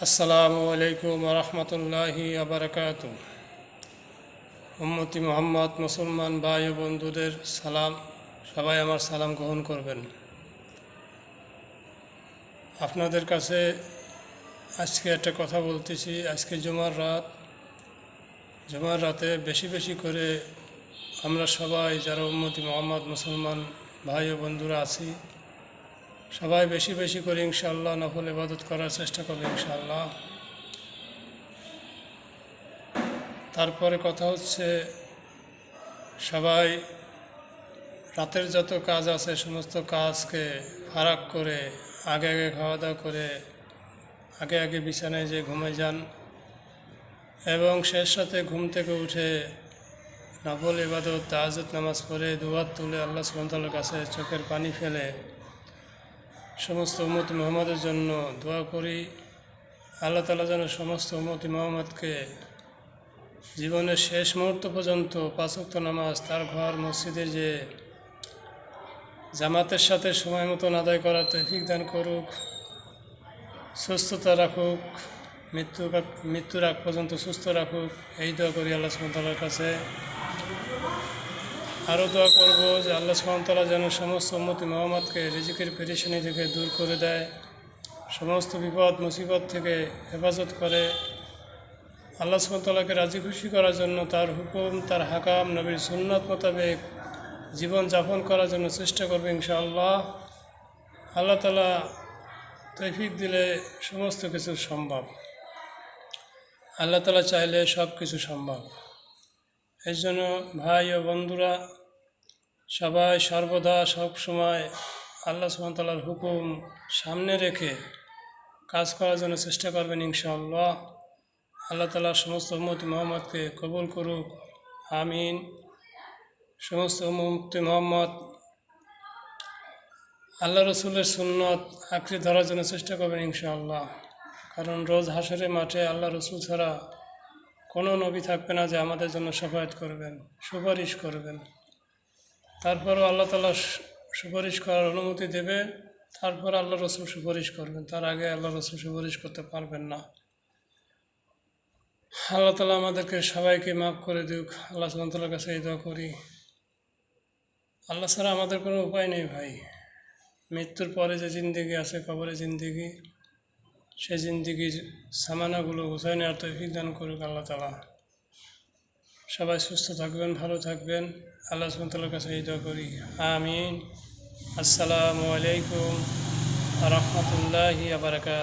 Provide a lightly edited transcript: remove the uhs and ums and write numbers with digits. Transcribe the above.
আসসালামু আলাইকুম রহমতুল্লাহি আবরকাতু। উম্মতি মোহাম্মদ মুসলমান ভাই ও বন্ধুদের সালাম, সবাই আমার সালাম গ্রহণ করবেন। আপনাদের কাছে আজকে একটা কথা বলতেছি। আজকে জুমার রাতে বেশি বেশি করে আমরা সবাই যারা উম্মতি মোহাম্মদ মুসলমান ভাই ও বন্ধুরা আছি, সবাই বেশি বেশি করে ইনশাআল্লাহ নফল ইবাদত করার চেষ্টা করবে ইনশাআল্লাহ। তারপরে কথা হচ্ছে, সবাই রাতের যত কাজ আছে সমস্ত কাজকে ফারাক করে আগে আগে খাওয়া দাওয়া করে আগে আগে বিছানায় যেয়ে ঘুমিয়ে যান এবং শেষ সাথে ঘুম থেকে উঠে নফল ইবাদত তাহাজ্জুদ নামাজ পড়ে দুহাত তুলে আল্লাহ সুবহানাহু ওয়া তাআলার কাছে চোখের পানি ফেলে সমস্ত উম্মত মুহাম্মদের জন্য দোয়া করি। আল্লাহ তাআলা যেন সমস্ত উম্মত মুহাম্মদকে জীবনের শেষ মুহূর্ত পর্যন্ত 5 ওয়াক্ত নামাজ তার ঘর মসজিদে যে জামাতের সাথে সময় মতন আদায় করার তৌফিক দান করুক, সুস্থতা রাখুক, মৃত্যুর আগ পর্যন্ত সুস্থ রাখুক, এই দোয়া করি আল্লাহ সুবহানাহু ওয়া তাআলার কাছে। আরও দোয়া করব যে আল্লাহ সুবহানাহু ওয়া তাআলা যেন সমস্ত উম্মতি মুহাম্মদকে রিজিকের পেরেশানি থেকে দূর করে দেয়, সমস্ত বিপদ মুসিবত থেকে হেফাজত করে। আল্লাহ সুবহানাহু ওয়া তাআলাকে রাজি খুশি করার জন্য তার হুকুম, তার হাকাম, নবীর সুন্নাত মোতাবেক জীবন যাপন করার জন্য চেষ্টা করবে ইনশাআল্লাহ। আল্লাহ তাআলা তৌফিক দিলে সমস্ত কিছু সম্ভব। আল্লাহ তাআলা চাইলে সব কিছু সম্ভব। এই জন্য ভাই ও বন্ধুরা সবাই সর্বদা সব সময় আল্লাহ সুবহানাহু ওয়া তাআলার হুকুম সামনে রেখে কাজ করার জন্য চেষ্টা করবেন ইনশাআল্লাহ। আল্লাহ তাআলা সমস্ত উম্মতি মুহাম্মদকে কবুল করুক, আমিন। সমস্ত উম্মতি মুহাম্মদ আল্লাহ রসুলের সুন্নত আঁকড়ে ধরার জন্য চেষ্টা করবেন ইনশাআল্লাহ। কারণ রোজ হাসরের মাঠে আল্লাহ রসুল ছাড়া কোনো নবী থাকবে না যে আমাদের জন্য শাফায়াত করবেন, সুপারিশ করবেন। তারপরও আল্লাহ তাআলা সুপারিশ করার অনুমতি দেবে, তারপর আল্লাহ রসুল সুপারিশ করবেন, তার আগে আল্লাহ রসুল সুপারিশ করতে পারবেন না। আল্লাহ তাআলা আমাদেরকে সবাইকে মাফ করে দিক। আল্লাহ সুবহানাহু ওয়া তাআলার কাছে এই দোয়া করি। আল্লাহ ছাড়া আমাদের কোনো উপায় নেই ভাই। মৃত্যুর পরে যে জিন্দেগি আছে, কবরে জিন্দেগি, সেই জিন্দেগির সামানাগুলো গুছায় নেওয়ার তৌফিক দান করুক আল্লাহ তাআলা। সবাই সুস্থ থাকবেন, ভালো থাকবেন। আল্লাহ সুবহানাহু ওয়া তাআলার কাছে এই দোয়া করি, আমিন। আসসালামু আলাইকুম রহমতুল্লাহি ওয়া বারাকাতুহু।